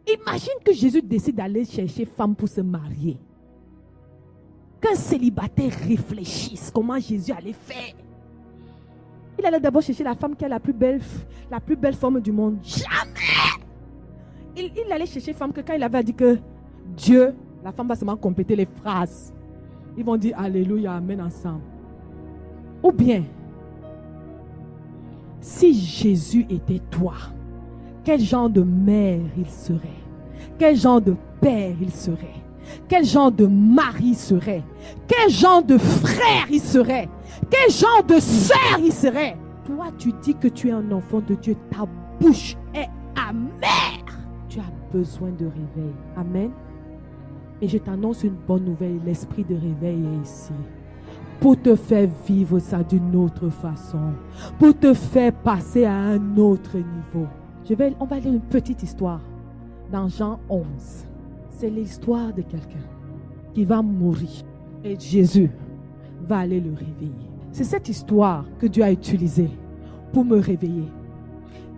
Imagine que Jésus décide d'aller chercher femme pour se marier. Qu'un célibataire réfléchisse comment Jésus allait faire. Il allait d'abord chercher la femme qui a la plus belle forme du monde. Jamais! Il allait chercher femme que quand il avait dit que Dieu, la femme va seulement compléter les phrases. Ils vont dire Alléluia, Amen ensemble. Ou bien, si Jésus était toi, quel genre de mère il serait? Quel genre de père il serait? Quel genre de mari il serait? Quel genre de frère il serait? Quel genre de sœur il serait? Toi, tu dis que tu es un enfant de Dieu. Ta bouche est amère. Tu as besoin de réveil. Amen. Et je t'annonce une bonne nouvelle. L'esprit de réveil est ici. Pour te faire vivre ça d'une autre façon. Pour te faire passer à un autre niveau. On va lire une petite histoire. Dans Jean 11. C'est l'histoire de quelqu'un qui va mourir. Et Jésus va aller le réveiller. C'est cette histoire que Dieu a utilisée pour me réveiller.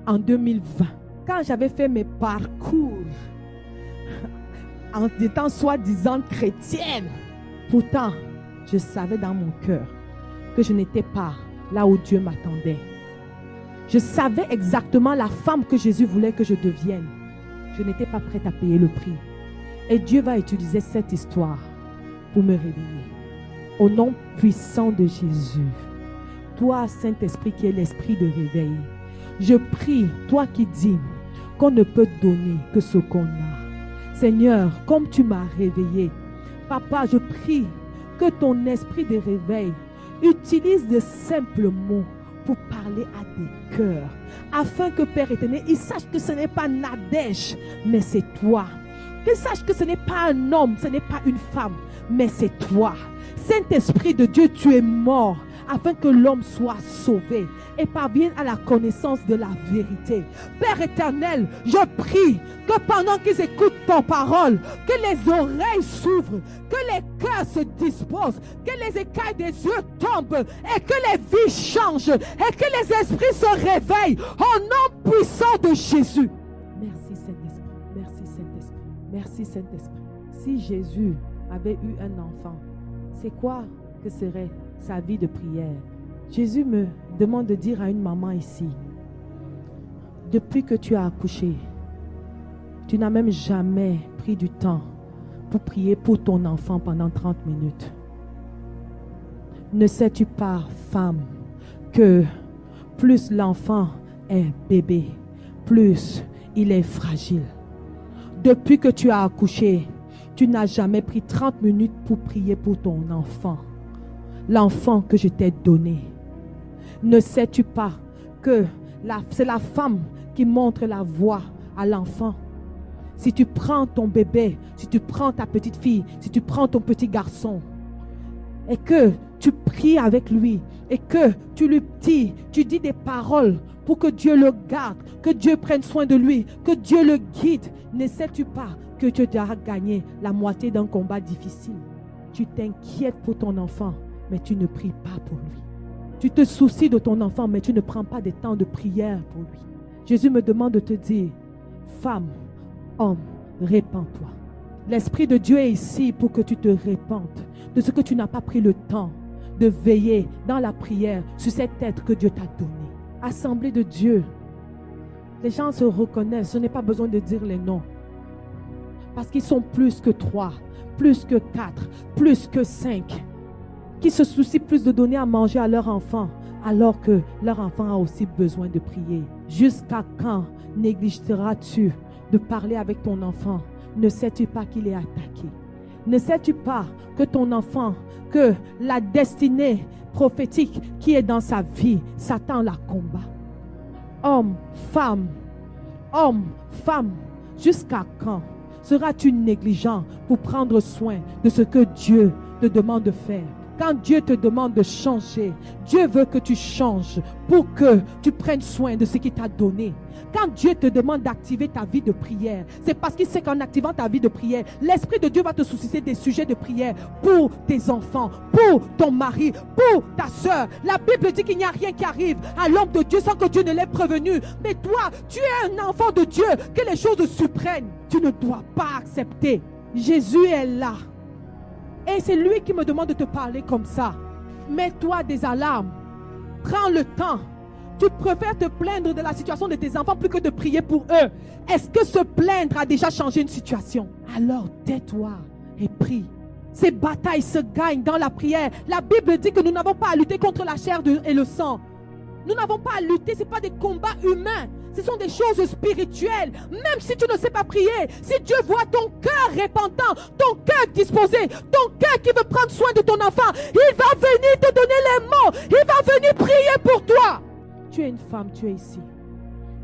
En 2020, quand j'avais fait mes parcours en étant soi-disant chrétienne, pourtant, je savais dans mon cœur que je n'étais pas là où Dieu m'attendait. Je savais exactement la femme que Jésus voulait que je devienne. Je n'étais pas prête à payer le prix. Et Dieu va utiliser cette histoire pour me réveiller. Au nom puissant de Jésus, toi, Saint-Esprit, qui est l'esprit de réveil, je prie, toi qui dis qu'on ne peut donner que ce qu'on a. Seigneur, comme tu m'as réveillé, Papa, je prie que ton esprit de réveil utilise de simples mots pour parler à des cœurs, afin que Père éternel, il sache que ce n'est pas Nadège, mais c'est toi. Qu'il sache que ce n'est pas un homme, ce n'est pas une femme, mais c'est toi. Saint-Esprit de Dieu, tu es mort afin que l'homme soit sauvé et parvienne à la connaissance de la vérité. Père éternel, je prie que pendant qu'ils écoutent ton parole, que les oreilles s'ouvrent, que les cœurs se disposent, que les écailles des yeux tombent et que les vies changent et que les esprits se réveillent au nom puissant de Jésus. Merci Saint-Esprit, merci Saint-Esprit, merci Saint-Esprit. Si Jésus avait eu un enfant, c'est quoi que serait sa vie de prière? Jésus me demande de dire à une maman ici, depuis que tu as accouché, tu n'as même jamais pris du temps pour prier pour ton enfant pendant 30 minutes. Ne sais-tu pas, femme, que plus l'enfant est bébé, plus il est fragile. Depuis que tu as accouché, tu n'as jamais pris 30 minutes pour prier pour ton enfant. L'enfant que je t'ai donné. Ne sais-tu pas que c'est la femme qui montre la voie à l'enfant? Si tu prends ton bébé, si tu prends ta petite fille, si tu prends ton petit garçon, et que tu pries avec lui, et que tu lui dis, des paroles pour que Dieu le garde, que Dieu prenne soin de lui, que Dieu le guide, ne sais-tu pas que tu as gagné la moitié d'un combat difficile? Tu t'inquiètes pour ton enfant, mais tu ne pries pas pour lui. Tu te soucies de ton enfant, mais tu ne prends pas de temps de prière pour lui. Jésus me demande de te dire, femme, homme, répands-toi. L'Esprit de Dieu est ici pour que tu te répandes de ce que tu n'as pas pris le temps de veiller dans la prière sur cet être que Dieu t'a donné. Assemblée de Dieu, les gens se reconnaissent, je n'ai pas besoin de dire les noms. Parce qu'ils sont plus que 3, plus que 4, plus que 5. Qui se soucient plus de donner à manger à leur enfant, alors que leur enfant a aussi besoin de prier. Jusqu'à quand négligeras-tu de parler avec ton enfant? Ne sais-tu pas qu'il est attaqué? Ne sais-tu pas que ton enfant, que la destinée prophétique qui est dans sa vie, Satan la combat? Homme, femme, jusqu'à quand seras-tu négligent pour prendre soin de ce que Dieu te demande de faire? Quand Dieu te demande de changer, Dieu veut que tu changes pour que tu prennes soin de ce qu'il t'a donné. Quand Dieu te demande d'activer ta vie de prière, c'est parce qu'il sait qu'en activant ta vie de prière, l'Esprit de Dieu va te susciter des sujets de prière pour tes enfants, pour ton mari, pour ta soeur. La Bible dit qu'il n'y a rien qui arrive à l'homme de Dieu sans que Dieu ne l'ait prévenu. Mais toi, tu es un enfant de Dieu, que les choses surprennent. Tu ne dois pas accepter. Jésus est là. Et c'est lui qui me demande de te parler comme ça. Mets-toi des alarmes. Prends le temps. Tu préfères te plaindre de la situation de tes enfants plus que de prier pour eux. Est-ce que se plaindre a déjà changé une situation? Alors tais-toi et prie. Ces batailles se gagnent dans la prière. La Bible dit que nous n'avons pas à lutter contre la chair et le sang. Nous n'avons pas à lutter, ce n'est pas des combats humains. Ce sont des choses spirituelles. Même si tu ne sais pas prier, si Dieu voit ton cœur repentant, ton cœur disposé, ton cœur qui veut prendre soin de ton enfant, il va venir te donner les mots. Il va venir prier pour toi. Tu es une femme, tu es ici.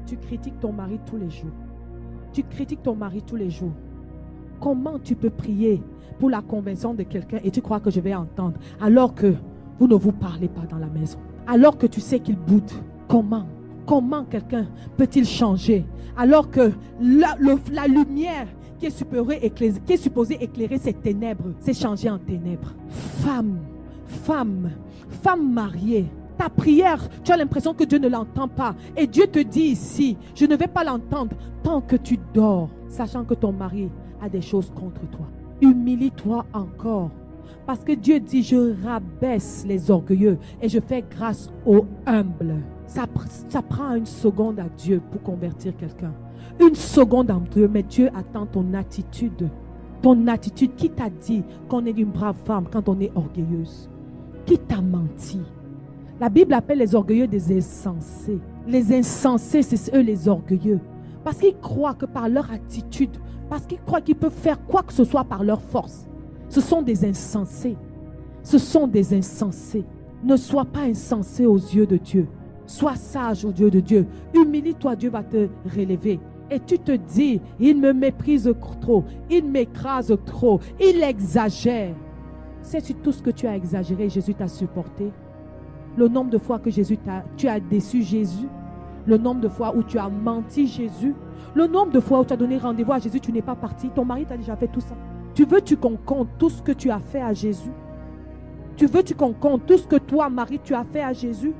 Tu critiques ton mari tous les jours. Tu critiques ton mari tous les jours. Comment tu peux prier pour la conversion de quelqu'un et tu crois que je vais entendre alors que vous ne vous parlez pas dans la maison? Alors que tu sais qu'il boude. Comment quelqu'un peut-il changer alors que la lumière qui est supposée éclairer ces ténèbres s'est changée en ténèbres? Femme mariée. Ta prière, tu as l'impression que Dieu ne l'entend pas. Et Dieu te dit ici, je ne vais pas l'entendre tant que tu dors, sachant que ton mari a des choses contre toi. Humilie-toi encore. Parce que Dieu dit, je rabaisse les orgueilleux et je fais grâce aux humbles. Ça prend une seconde à Dieu pour convertir quelqu'un. Une seconde à Dieu, mais Dieu attend ton attitude. Ton attitude, qui t'a dit qu'on est une brave femme quand on est orgueilleuse? Qui t'a menti? La Bible appelle les orgueilleux des insensés. Les insensés, c'est eux les orgueilleux. Parce qu'ils croient que par leur attitude, parce qu'ils croient qu'ils peuvent faire quoi que ce soit par leur force. Ce sont des insensés. Ce sont des insensés. Ne sois pas insensé aux yeux de Dieu. Sois sage aux yeux de Dieu. Humilie-toi, Dieu va te relever. Et tu te dis, il me méprise trop, il m'écrase trop, il exagère. Sais-tu tout ce que tu as exagéré, Jésus t'a supporté? Le nombre de fois que tu as déçu Jésus, le nombre de fois où tu as menti Jésus, le nombre de fois où tu as donné rendez-vous à Jésus, tu n'es pas parti, ton mari t'a déjà fait tout ça. Tu veux-tu qu'on compte tout ce que tu as fait à Jésus? Tu veux-tu qu'on compte tout ce que toi, Marie, tu as fait à Jésus?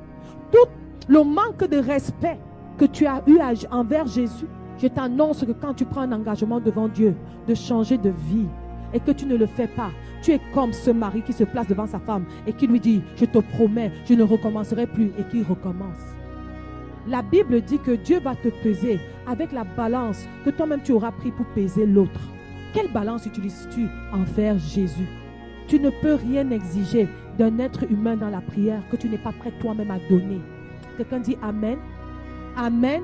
Tout le manque de respect que tu as eu envers Jésus, je t'annonce que quand tu prends un engagement devant Dieu de changer de vie et que tu ne le fais pas, tu es comme ce mari qui se place devant sa femme et qui lui dit, je te promets, je ne recommencerai plus, et qui recommence. La Bible dit que Dieu va te peser avec la balance que toi-même tu auras pris pour peser l'autre. Quelle balance utilises-tu envers Jésus? Tu ne peux rien exiger d'un être humain dans la prière que tu n'es pas prêt toi-même à donner. Quelqu'un dit Amen. Amen.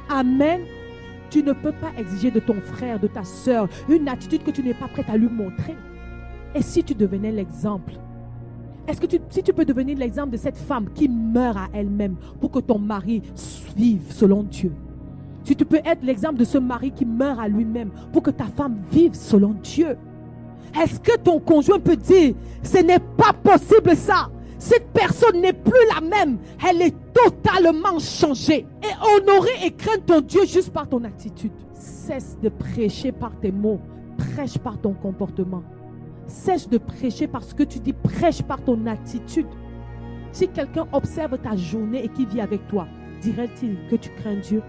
Amen. Tu ne peux pas exiger de ton frère, de ta soeur, une attitude que tu n'es pas prête à lui montrer. Et si tu devenais l'exemple? Est-ce que si tu peux devenir l'exemple de cette femme qui meurt à elle-même pour que ton mari vive selon Dieu? Si tu peux être l'exemple de ce mari qui meurt à lui-même pour que ta femme vive selon Dieu? Est-ce que ton conjoint peut dire, ce n'est pas possible ça? Cette personne n'est plus la même. Elle est totalement changée. Et honorer et craindre ton Dieu juste par ton attitude. Cesse de prêcher par tes mots. Prêche par ton comportement. Cesse de prêcher parce que tu dis, prêche par ton attitude. Si quelqu'un observe ta journée et qui vit avec toi, dirait-il que tu crains Dieu?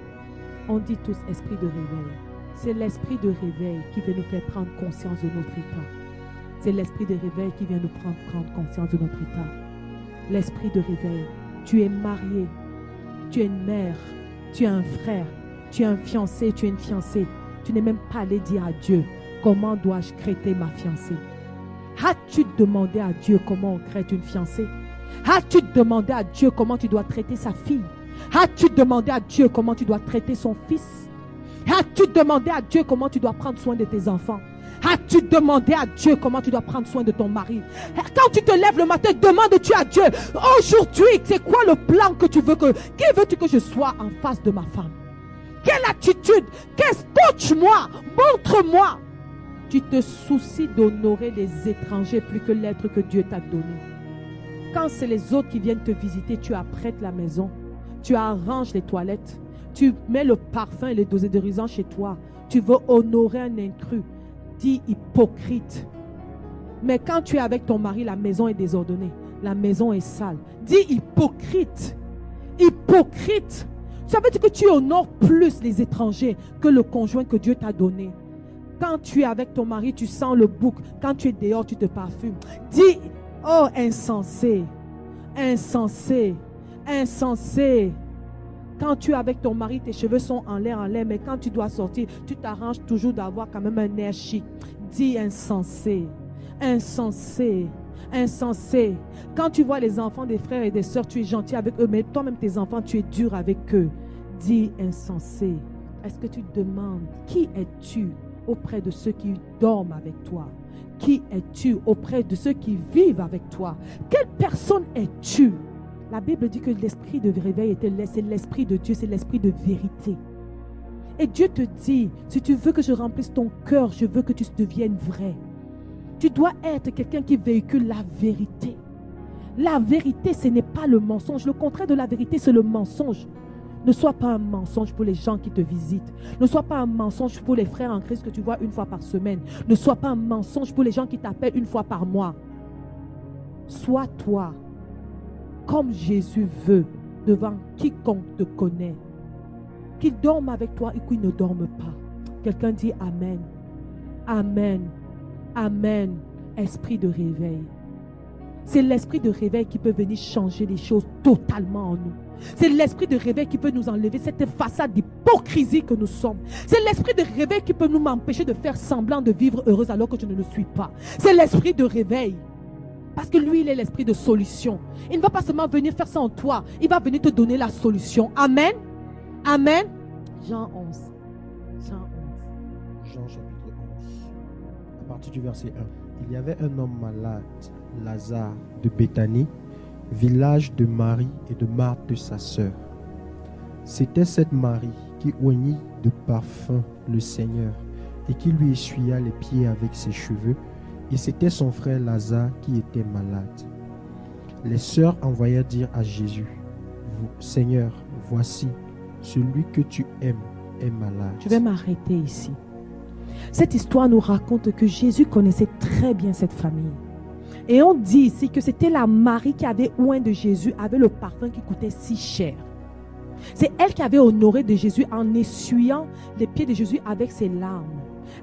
On dit tous esprit de réveil. C'est l'esprit de réveil qui veut nous faire prendre conscience de notre état. C'est l'esprit de réveil qui vient nous prendre conscience de notre état. L'esprit de réveil. Tu es marié, tu es une mère, tu es un frère, tu es un fiancé, tu es une fiancée. Tu n'es même pas allé dire à Dieu, comment dois-je traiter ma fiancée? As-tu demandé à Dieu comment on traite une fiancée? As-tu demandé à Dieu comment tu dois traiter sa fille? As-tu demandé à Dieu comment tu dois traiter son fils? As-tu demandé à Dieu comment tu dois prendre soin de tes enfants? As-tu demandé à Dieu comment tu dois prendre soin de ton mari? Quand tu te lèves le matin, demandes-tu à Dieu, aujourd'hui, c'est quoi le plan que tu veux qui veux-tu que je sois en face de ma femme? Quelle attitude? Coach-moi, montre-moi. Tu te soucies d'honorer les étrangers plus que l'être que Dieu t'a donné. Quand c'est les autres qui viennent te visiter, tu apprêtes la maison, tu arranges les toilettes, tu mets le parfum et les désodorisants chez toi. Tu veux honorer un intrus. Dis hypocrite. Mais quand tu es avec ton mari, la maison est désordonnée, la maison est sale. Dis hypocrite. Hypocrite. Ça veut dire que tu honores plus les étrangers que le conjoint que Dieu t'a donné. Quand tu es avec ton mari, tu sens le bouc. Quand tu es dehors, tu te parfumes. Dis, oh insensé, insensé, insensé. Quand tu es avec ton mari, tes cheveux sont en l'air, mais quand tu dois sortir, tu t'arranges toujours d'avoir quand même un air chic. Dis insensé, insensé, insensé. Quand tu vois les enfants des frères et des sœurs, tu es gentil avec eux, mais toi-même tes enfants, tu es dur avec eux. Dis insensé. Est-ce que tu te demandes, qui es-tu auprès de ceux qui dorment avec toi? Qui es-tu auprès de ceux qui vivent avec toi? Quelle personne es-tu? La Bible dit que l'esprit de réveil, c'est l'esprit de Dieu, c'est l'esprit de vérité. Et Dieu te dit, si tu veux que je remplisse ton cœur, je veux que tu deviennes vrai. Tu dois être quelqu'un qui véhicule la vérité. La vérité, ce n'est pas le mensonge. Le contraire de la vérité, c'est le mensonge. Ne sois pas un mensonge pour les gens qui te visitent. Ne sois pas un mensonge pour les frères en Christ que tu vois une fois par semaine. Ne sois pas un mensonge pour les gens qui t'appellent une fois par mois. Sois toi, comme Jésus veut, devant quiconque te connaît. Qu'il dorme avec toi et qu'il ne dorme pas. Quelqu'un dit Amen. Amen. Amen. Esprit de réveil. C'est l'esprit de réveil qui peut venir changer les choses totalement en nous. C'est l'esprit de réveil qui peut nous enlever cette façade d'hypocrisie que nous sommes. C'est l'esprit de réveil qui peut nous m'empêcher de faire semblant de vivre heureuse alors que je ne le suis pas. C'est l'esprit de réveil. Parce que lui, il est l'esprit de solution. Il ne va pas seulement venir faire ça en toi. Il va venir te donner la solution. Amen. Amen. Jean 11. Jean 11. Jean chapitre 11. À partir du verset 1. Il y avait un homme malade, Lazare, de Béthanie, village de Marie et de Marthe sa sœur. C'était cette Marie qui oignit de parfum le Seigneur et qui lui essuya les pieds avec ses cheveux, et c'était son frère Lazare qui était malade. Les sœurs envoyèrent dire à Jésus, Seigneur, voici, celui que tu aimes est malade. Je vais m'arrêter ici. Cette histoire nous raconte que Jésus connaissait très bien cette famille. Et on dit ici que c'était la Marie qui avait oint de Jésus, avait le parfum qui coûtait si cher. C'est elle qui avait honoré de Jésus en essuyant les pieds de Jésus avec ses larmes,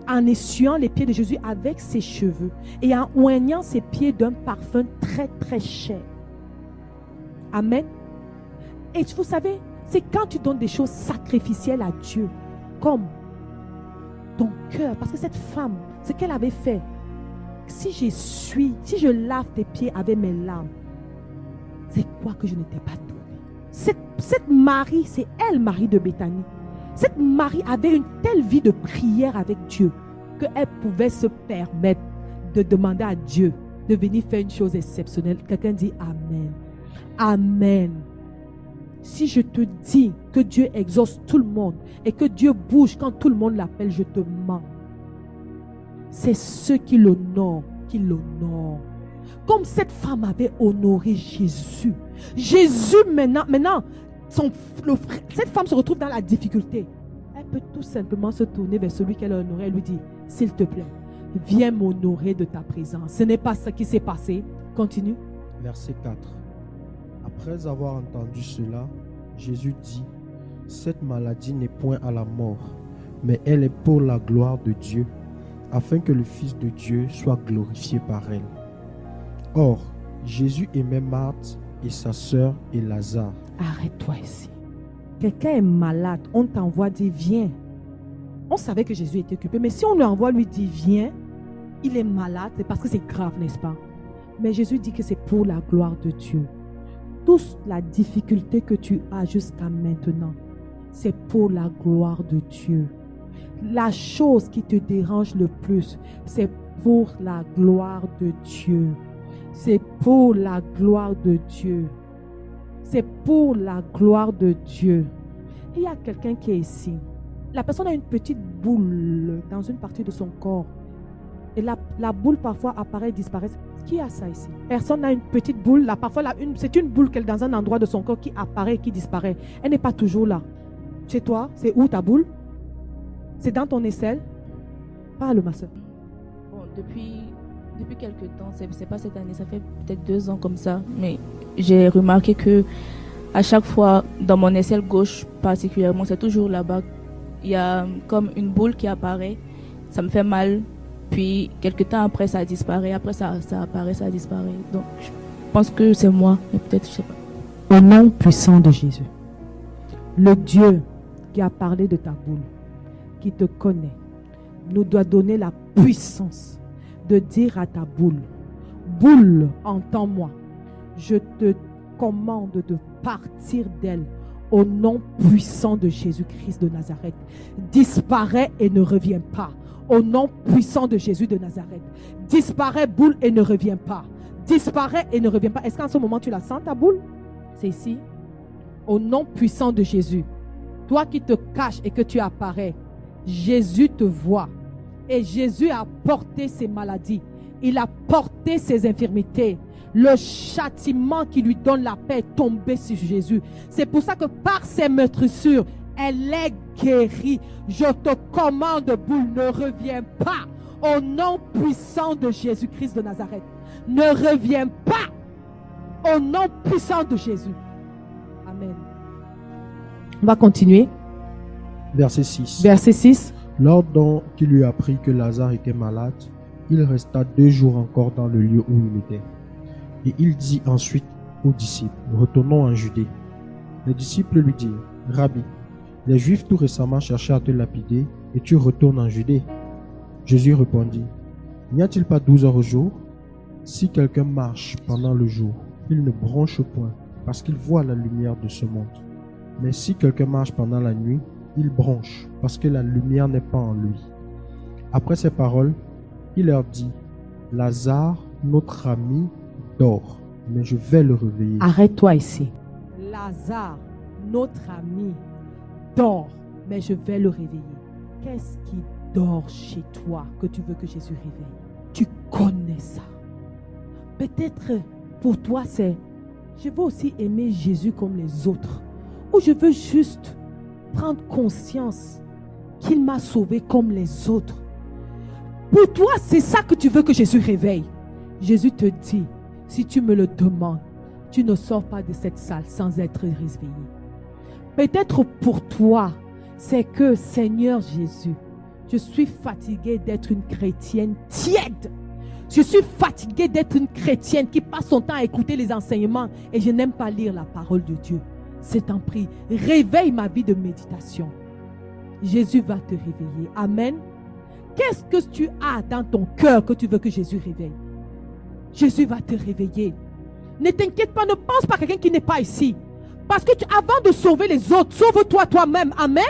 en essuyant les pieds de Jésus avec ses cheveux et en oignant ses pieds d'un parfum très très cher. Amen. Et vous savez, c'est quand tu donnes des choses sacrificielles à Dieu, comme ton cœur, parce que cette femme, ce qu'elle avait fait, si je lave tes pieds avec mes larmes, c'est quoi que je ne t'ai pas donné? Cette Marie, c'est elle, Marie de Béthanie. Cette Marie avait une telle vie de prière avec Dieu qu'elle pouvait se permettre de demander à Dieu de venir faire une chose exceptionnelle. Quelqu'un dit Amen. Amen. Si je te dis que Dieu exauce tout le monde et que Dieu bouge quand tout le monde l'appelle, je te mens. C'est ceux qui l'honorent, qui l'honorent. Comme cette femme avait honoré Jésus. Jésus maintenant cette femme se retrouve dans la difficulté. Elle peut tout simplement se tourner vers celui qu'elle a honoré et lui dire, s'il te plaît, viens m'honorer de ta présence. Ce n'est pas ce qui s'est passé. Continue. Verset 4. Après avoir entendu cela, Jésus dit, cette maladie n'est point à la mort, mais elle est pour la gloire de Dieu, afin que le Fils de Dieu soit glorifié par elle. Or, Jésus aimait Marthe et sa sœur et Lazare. Arrête-toi ici. Quelqu'un est malade, on t'envoie dire viens. On savait que Jésus était occupé, mais si on lui envoie lui dire viens, il est malade, c'est parce que c'est grave, n'est-ce pas? Mais Jésus dit que c'est pour la gloire de Dieu. Toute la difficulté que tu as jusqu'à maintenant, c'est pour la gloire de Dieu. La chose qui te dérange le plus, c'est pour la gloire de Dieu. C'est pour la gloire de Dieu. C'est pour la gloire de Dieu. Il y a quelqu'un qui est ici. La personne a une petite boule dans une partie de son corps. Et la boule parfois apparaît, disparaît. Qui a ça ici? Personne n'a une petite boule là. Parfois, c'est une boule qui est dans un endroit de son corps qui apparaît et qui disparaît. Elle n'est pas toujours là. Chez toi, c'est où ta boule? C'est dans ton aisselle? Parle, ma soeur. Bon, depuis quelques temps, c'est pas cette année, ça fait peut-être 2 ans comme ça, mais j'ai remarqué que à chaque fois, dans mon aisselle gauche particulièrement, c'est toujours là-bas, il y a comme une boule qui apparaît, ça me fait mal, puis quelques temps après, ça disparaît, après ça apparaît, ça disparaît. Donc, je pense que c'est moi, mais peut-être, je sais pas. Au nom puissant de Jésus, le Dieu qui a parlé de ta boule, qui te connaît, nous doit donner la puissance de dire à ta boule, boule, entends-moi, je te commande de partir d'elle au nom puissant de Jésus-Christ de Nazareth. Disparais et ne reviens pas. Au nom puissant de Jésus de Nazareth. Disparais, boule, et ne reviens pas. Disparais et ne reviens pas. Est-ce qu'en ce moment tu la sens, ta boule? C'est ici. Au nom puissant de Jésus. Toi qui te caches et que tu apparais, Jésus te voit. Et Jésus a porté ses maladies. Il a porté ses infirmités. Le châtiment qui lui donne la paix est tombé sur Jésus. C'est pour ça que par ses meurtrissures, elle est guérie. Je te commande, boule, ne reviens pas. Au nom puissant de Jésus-Christ de Nazareth. Ne reviens pas. Au nom puissant de Jésus. Amen. On va continuer. Verset 6. Verset 6. Lors donc qu'il lui apprit que Lazare était malade, il resta 2 jours encore dans le lieu où il était. Et il dit ensuite aux disciples, retournons en Judée. Les disciples lui dirent, Rabbi, les Juifs tout récemment cherchaient à te lapider et tu retournes en Judée. Jésus répondit, n'y a-t-il pas 12 heures au jour? Si quelqu'un marche pendant le jour, il ne bronche point parce qu'il voit la lumière de ce monde. Mais si quelqu'un marche pendant la nuit, il bronche parce que la lumière n'est pas en lui. Après ces paroles, il leur dit, Lazare, notre ami, dort, mais je vais le réveiller. Arrête-toi ici. Lazare, notre ami, dort, mais je vais le réveiller. Qu'est-ce qui dort chez toi que tu veux que Jésus réveille? Tu connais ça. Peut-être pour toi c'est, je veux aussi aimer Jésus comme les autres. Ou je veux juste prendre conscience qu'il m'a sauvé comme les autres. Pour toi, c'est ça que tu veux que Jésus réveille. Jésus te dit, si tu me le demandes, tu ne sors pas de cette salle sans être réveillé. Peut-être pour toi, c'est que, Seigneur Jésus, je suis fatiguée d'être une chrétienne tiède. Je suis fatiguée d'être une chrétienne qui passe son temps à écouter les enseignements et je n'aime pas lire la parole de Dieu. C'est un prix. Réveille ma vie de méditation. Jésus va te réveiller. Amen. Qu'est-ce que tu as dans ton cœur que tu veux que Jésus réveille? Jésus va te réveiller. Ne t'inquiète pas, ne pense pas à quelqu'un qui n'est pas ici. Parce que avant de sauver les autres, sauve-toi toi-même. Amen.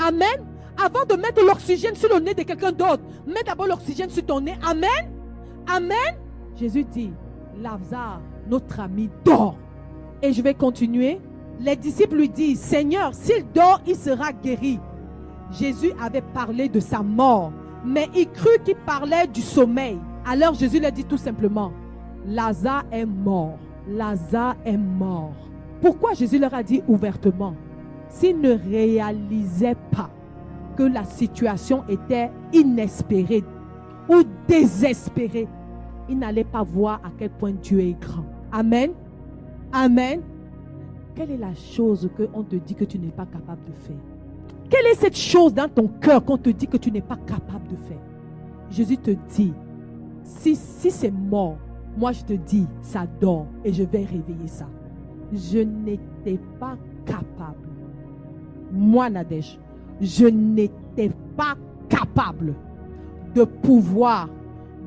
Amen. Avant de mettre l'oxygène sur le nez de quelqu'un d'autre, mets d'abord l'oxygène sur ton nez. Amen. Amen. Jésus dit, Lazare, notre ami, dort. Et je vais continuer. Les disciples lui disent, Seigneur, s'il dort, il sera guéri. Jésus avait parlé de sa mort, mais il crut qu'il parlait du sommeil. Alors Jésus leur dit tout simplement, Lazare est mort. Lazare est mort. Pourquoi Jésus leur a dit ouvertement? S'ils ne réalisaient pas que la situation était inespérée ou désespérée, ils n'allaient pas voir à quel point Dieu est grand. Amen. Amen. Quelle est la chose qu'on te dit que tu n'es pas capable de faire? Quelle est cette chose dans ton cœur qu'on te dit que tu n'es pas capable de faire? Jésus te dit, si c'est mort, moi je te dis, ça dort et je vais réveiller ça. Je n'étais pas capable. Moi, Nadège, je n'étais pas capable de pouvoir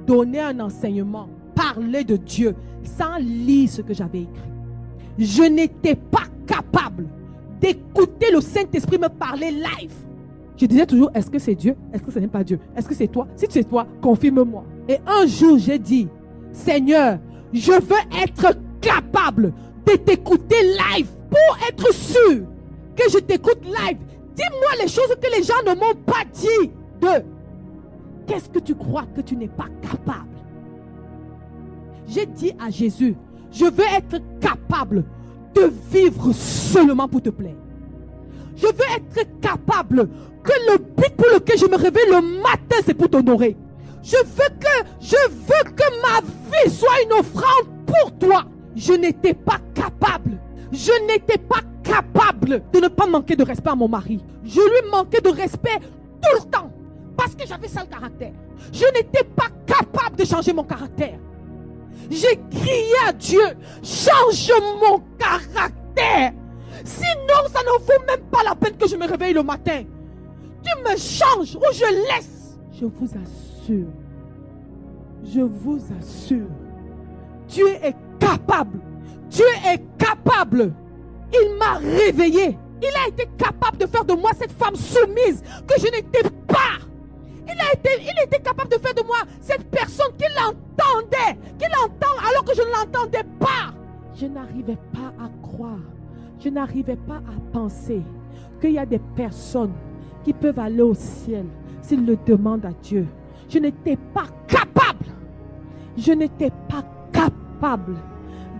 donner un enseignement, parler de Dieu sans lire ce que j'avais écrit. Je n'étais pas capable d'écouter le Saint-Esprit me parler live. Je disais toujours, est-ce que c'est Dieu? Est-ce que ce n'est pas Dieu? Est-ce que c'est toi? Si c'est toi, confirme-moi. Et un jour, j'ai dit, Seigneur, je veux être capable de t'écouter live pour être sûr que je t'écoute live. Dis-moi les choses que les gens ne m'ont pas dit de. Qu'est-ce que tu crois que tu n'es pas capable? J'ai dit à Jésus, je veux être capable de vivre seulement pour te plaire. Je veux être capable que le but pour lequel je me réveille le matin, c'est pour t'honorer. Je veux que ma vie soit une offrande pour toi. Je n'étais pas capable. Je n'étais pas capable de ne pas manquer de respect à mon mari. Je lui manquais de respect tout le temps parce que j'avais sale caractère. Je n'étais pas capable de changer mon caractère. J'ai crié à Dieu, change mon caractère. Sinon, ça ne vaut même pas la peine que je me réveille le matin. Tu me changes ou je laisse. Je vous assure, Dieu est capable. Dieu est capable. Il m'a réveillé. Il a été capable de faire de moi cette femme soumise que je n'étais pas. Il était capable de faire de moi cette personne qu'il entend alors que je ne l'entendais pas. Je n'arrivais pas à croire. Je n'arrivais pas à penser qu'il y a des personnes qui peuvent aller au ciel s'ils le demandent à Dieu. Je n'étais pas capable. Je n'étais pas capable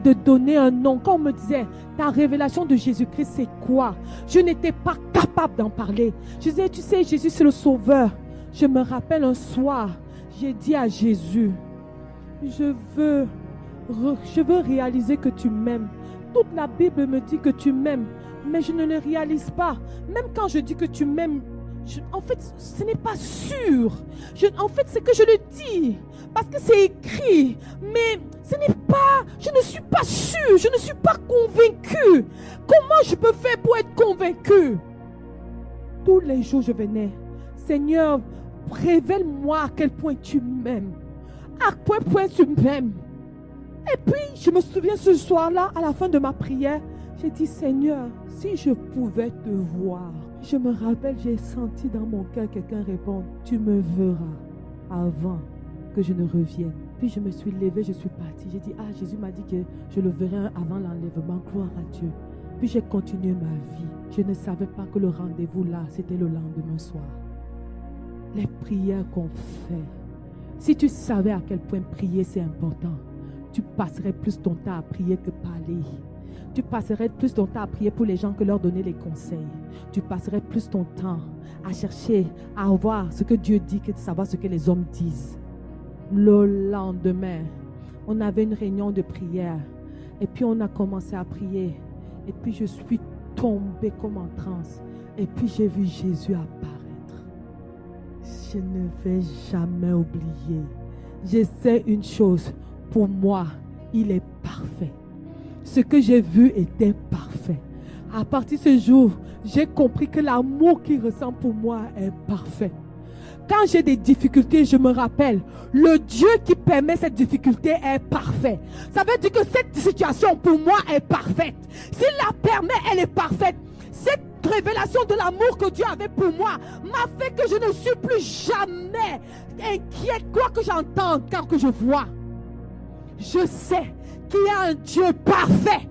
de donner un nom. Quand on me disait, ta révélation de Jésus-Christ, c'est quoi? Je n'étais pas capable d'en parler. Je disais, tu sais, Jésus, c'est le sauveur. Je me rappelle un soir, j'ai dit à Jésus, je veux réaliser que tu m'aimes. Toute la Bible me dit que tu m'aimes, mais je ne le réalise pas. Même quand je dis que tu m'aimes, en fait, ce n'est pas sûr. En fait, c'est que je le dis parce que c'est écrit, mais ce n'est pas, je ne suis pas sûre, je ne suis pas convaincue. Comment je peux faire pour être convaincue? Tous les jours, je venais, Seigneur, révèle-moi à quel point tu m'aimes. À quel point tu m'aimes. Et puis, je me souviens ce soir-là, à la fin de ma prière, j'ai dit, Seigneur, si je pouvais te voir. Je me rappelle, j'ai senti dans mon cœur quelqu'un répondre, tu me verras avant que je ne revienne. Puis je me suis levée, je suis partie. J'ai dit, Jésus m'a dit que je le verrai avant l'enlèvement, gloire à Dieu. Puis j'ai continué ma vie. Je ne savais pas que le rendez-vous là, c'était le lendemain soir. Les prières qu'on fait. Si tu savais à quel point prier c'est important, tu passerais plus ton temps à prier que parler. Tu passerais plus ton temps à prier pour les gens que leur donner les conseils. Tu passerais plus ton temps à chercher, à voir ce que Dieu dit que de savoir ce que les hommes disent. Le lendemain, on avait une réunion de prière. Et puis on a commencé à prier. Et puis je suis tombée comme en transe. Et puis j'ai vu Jésus apparaître. Je ne vais jamais oublier. Je sais une chose. Pour moi, il est parfait. Ce que j'ai vu était parfait. À partir de ce jour, j'ai compris que l'amour qu'il ressent pour moi est parfait. Quand j'ai des difficultés, je me rappelle, le Dieu qui permet cette difficulté est parfait. Ça veut dire que cette situation pour moi est parfaite. S'il la permet, elle est parfaite. Cette révélation de l'amour que Dieu avait pour moi m'a fait que je ne suis plus jamais inquiète, quoi que j'entende, quand que je vois. Je sais qu'il y a un Dieu parfait.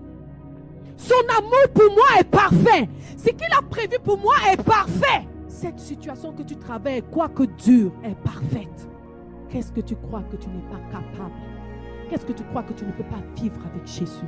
Son amour pour moi est parfait. Ce qu'il a prévu pour moi est parfait. Cette situation que tu travailles, quoi que dure, est parfaite. Qu'est-ce que tu crois que tu n'es pas capable? Qu'est-ce que tu crois que tu ne peux pas vivre avec Jésus?